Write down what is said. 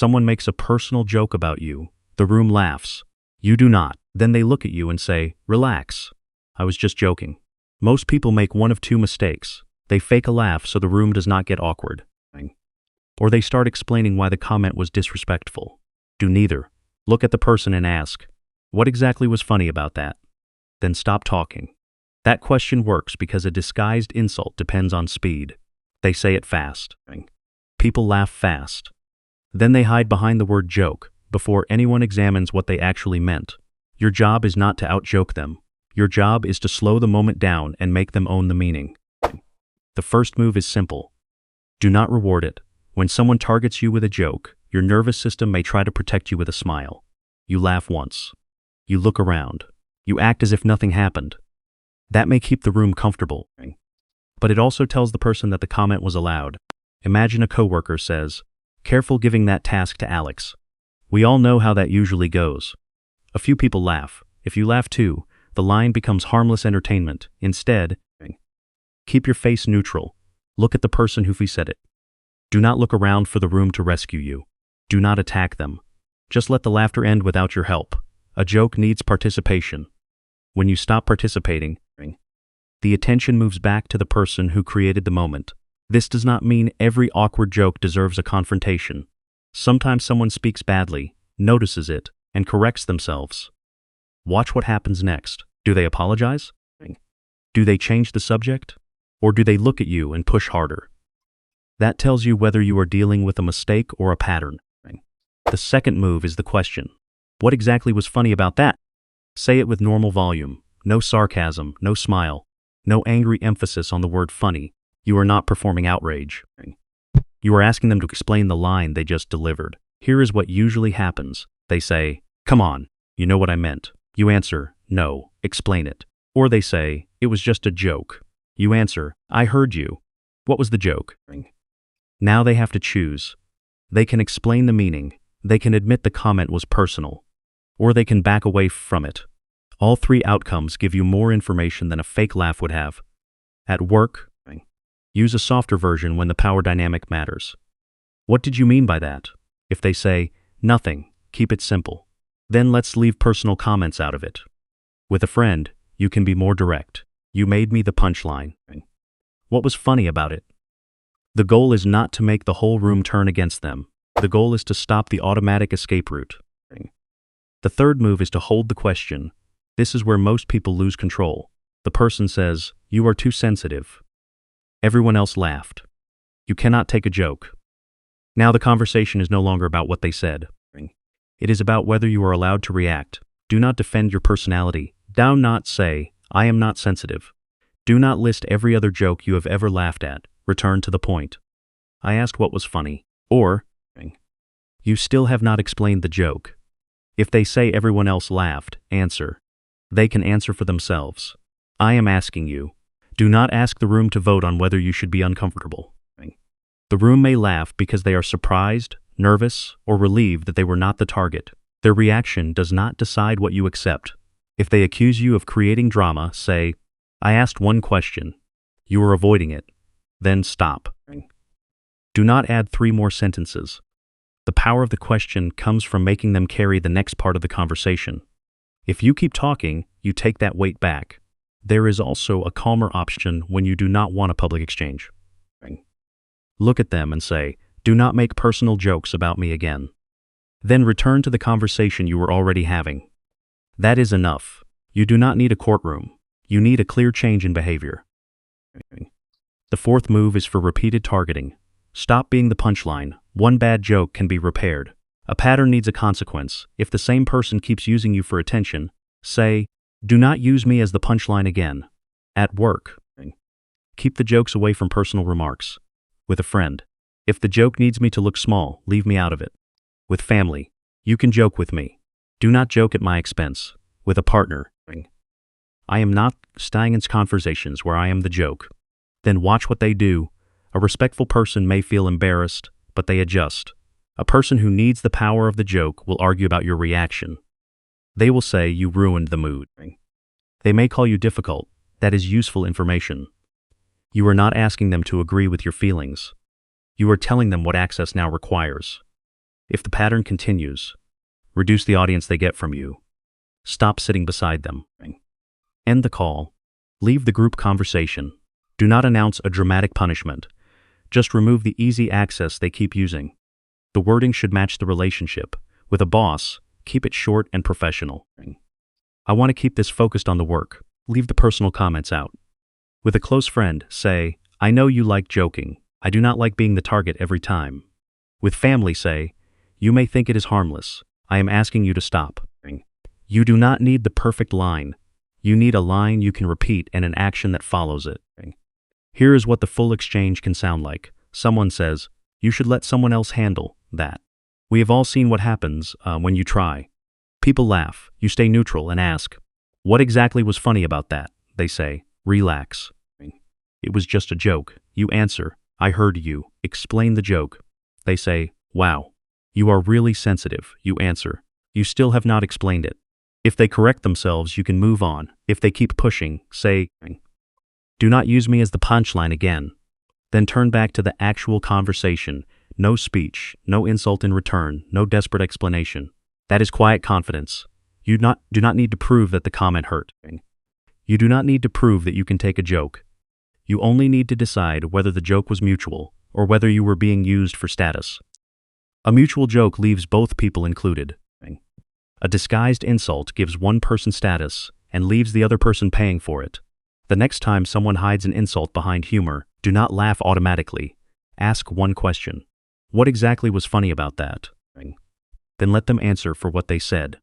Someone makes a personal joke about you. The room laughs. You do not. Then they look at you and say, "Relax. I was just joking." Most people make one of two mistakes. They fake a laugh so the room does not get awkward. Or they start explaining why the comment was disrespectful. Do neither. Look at the person and ask, "What exactly was funny about that?" Then stop talking. That question works because a disguised insult depends on speed. They say it fast. People laugh fast. Then they hide behind the word joke before anyone examines what they actually meant. Your job is not to outjoke them. Your job is to slow the moment down and make them own the meaning. The first move is simple. Do not reward it. When someone targets you with a joke, your nervous system may try to protect you with a smile. You laugh once. You look around. You act as if nothing happened. That may keep the room comfortable. But it also tells the person that the comment was allowed. Imagine a coworker says, "Careful giving that task to Alex." We all know how that usually goes. A few people laugh. If you laugh too, the line becomes harmless entertainment. Instead, keep your face neutral. Look at the person who said it. Do not look around for the room to rescue you. Do not attack them. Just let the laughter end without your help. A joke needs participation. When you stop participating, the attention moves back to the person who created the moment. This does not mean every awkward joke deserves a confrontation. Sometimes someone speaks badly, notices it, and corrects themselves. Watch what happens next. Do they apologize? Do they change the subject? Or do they look at you and push harder? That tells you whether you are dealing with a mistake or a pattern. The second move is the question. What exactly was funny about that? Say it with normal volume. No sarcasm, no smile, no angry emphasis on the word funny. You are not performing outrage. You are asking them to explain the line they just delivered. Here is what usually happens. They say, "Come on, you know what I meant." You answer, "No, explain it." Or they say, "It was just a joke." You answer, "I heard you. What was the joke?" Now they have to choose. They can explain the meaning. They can admit the comment was personal. Or they can back away from it. All three outcomes give you more information than a fake laugh would have. At work, use a softer version when the power dynamic matters. "What did you mean by that?" If they say, "Nothing," keep it simple. Then let's leave personal comments out of it. With a friend, you can be more direct. "You made me the punchline." What was funny about it? The goal is not to make the whole room turn against them. The goal is to stop the automatic escape route. The third move is to hold the question. This is where most people lose control. The person says, "You are too sensitive." Everyone else laughed. You cannot take a joke. Now the conversation is no longer about what they said. It is about whether you are allowed to react. Do not defend your personality. Do not say, "I am not sensitive." Do not list every other joke you have ever laughed at. Return to the point. "I asked what was funny." Or, "You still have not explained the joke." If they say everyone else laughed, answer. They can answer for themselves. "I am asking you." Do not ask the room to vote on whether you should be uncomfortable. The room may laugh because they are surprised, nervous, or relieved that they were not the target. Their reaction does not decide what you accept. If they accuse you of creating drama, say, "I asked one question. You are avoiding it." Then stop. Do not add 3 more sentences. The power of the question comes from making them carry the next part of the conversation. If you keep talking, you take that weight back. There is also a calmer option when you do not want a public exchange. Look at them and say, "Do not make personal jokes about me again." Then return to the conversation you were already having. That is enough. You do not need a courtroom. You need a clear change in behavior. The fourth move is for repeated targeting. Stop being the punchline. One bad joke can be repaired. A pattern needs a consequence. If the same person keeps using you for attention, say, "Do not use me as the punchline again." At work, keep the jokes away from personal remarks. With a friend, if the joke needs me to look small, leave me out of it. With family, you can joke with me. Do not joke at my expense. With a partner, I am not staying in conversations where I am the joke. Then watch what they do. A respectful person may feel embarrassed, but they adjust. A person who needs the power of the joke will argue about your reaction. They will say you ruined the mood. They may call you difficult. That is useful information. You are not asking them to agree with your feelings. You are telling them what access now requires. If the pattern continues, reduce the audience they get from you. Stop sitting beside them. End the call. Leave the group conversation. Do not announce a dramatic punishment. Just remove the easy access they keep using. The wording should match the relationship. With a boss, keep it short and professional. I want to keep this focused on the work. Leave the personal comments out. With a close friend, say, I know you like joking. I do not like being the target every time. With family, say, you may think it is harmless. I am asking you to stop. You do not need the perfect line. You need a line you can repeat and an action that follows it. Here is what the full exchange can sound like. Someone says, you should let someone else handle that. We have all seen what happens when you try. People laugh. You stay neutral and ask, what exactly was funny about that? They say, relax. It was just a joke. You answer, I heard you. Explain the joke. They say, wow. You are really sensitive. You answer, you still have not explained it. If they correct themselves, you can move on. If they keep pushing, say, do not use me as the punchline again. Then turn back to the actual conversation. No speech, no insult in return, no desperate explanation. That is quiet confidence. You do not need to prove that the comment hurt. You do not need to prove that you can take a joke. You only need to decide whether the joke was mutual or whether you were being used for status. A mutual joke leaves both people included. A disguised insult gives one person status and leaves the other person paying for it. The next time someone hides an insult behind humor, do not laugh automatically. Ask one question. What exactly was funny about that? Then let them answer for what they said.